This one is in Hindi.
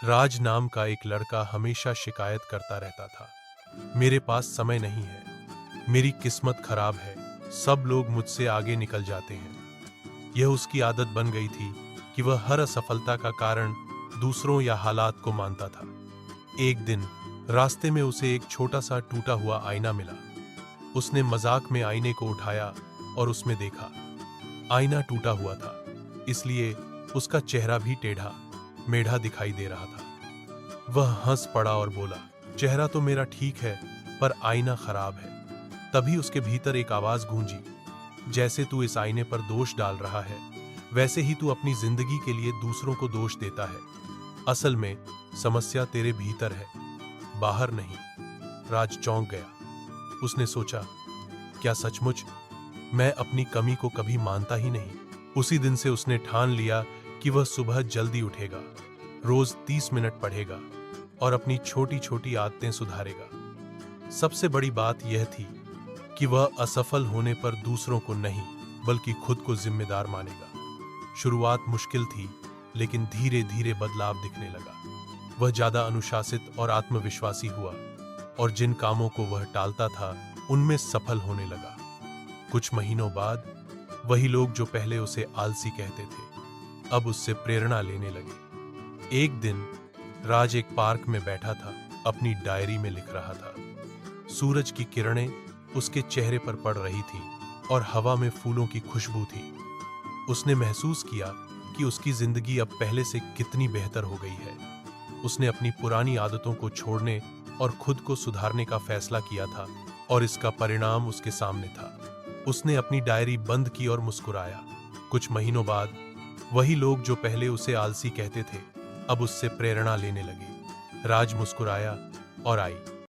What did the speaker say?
राज नाम का एक लड़का हमेशा शिकायत करता रहता था, मेरे पास समय नहीं है, मेरी किस्मत खराब है, सब लोग मुझसे आगे निकल जाते हैं। यह उसकी आदत बन गई थी कि वह हर असफलता का कारण दूसरों या हालात को मानता था। एक दिन रास्ते में उसे एक छोटा सा टूटा हुआ आईना मिला। उसने मजाक में आईने को उठाया और उसमें देखा। आईना टूटा हुआ था, इसलिए उसका चेहरा भी टेढ़ा मेढ़ा दिखाई दे रहा था। वह हंस पड़ा और बोला, चेहरा तो मेरा ठीक है, पर आईना खराब है। तभी उसके भीतर एक आवाज गूंजी, जैसे तू इस आईने पर दोष डाल रहा है, वैसे ही तू अपनी जिंदगी के लिए दूसरों को दोष देता है। असल में समस्या तेरे भीतर है, बाहर नहीं। राज चौंक गया। उसने सोचा, क्या सचमुच मैं अपनी कमी को कभी मानता ही नहीं। उसी दिन से उसने ठान लिया कि वह सुबह जल्दी उठेगा, रोज 30 मिनट पढ़ेगा और अपनी छोटी छोटी आदतें सुधारेगा। सबसे बड़ी बात यह थी कि वह असफल होने पर दूसरों को नहीं, बल्कि खुद को जिम्मेदार मानेगा। शुरुआत मुश्किल थी, लेकिन धीरे धीरे बदलाव दिखने लगा। वह ज्यादा अनुशासित और आत्मविश्वासी हुआ और जिन कामों को वह टालता था, उनमें सफल होने लगा। कुछ महीनों बाद वही लोग जो पहले उसे आलसी कहते थे, अब उससे प्रेरणा लेने लगे। एक दिन राज एक पार्क में बैठा था, अपनी डायरी में लिख रहा था। सूरज की किरणें उसके चेहरे पर पड़ रही थी और हवा में फूलों की खुशबू थी। उसने महसूस किया कि उसकी जिंदगी अब पहले से कितनी बेहतर हो गई है। उसने अपनी पुरानी आदतों को छोड़ने और खुद को सुधारने का फैसला किया था, और इसका परिणाम उसके सामने था। उसने अपनी डायरी बंद की और मुस्कुराया। कुछ महीनों बाद वही लोग जो पहले उसे आलसी कहते थे, अब उससे प्रेरणा लेने लगे। राज मुस्कुराया और आई।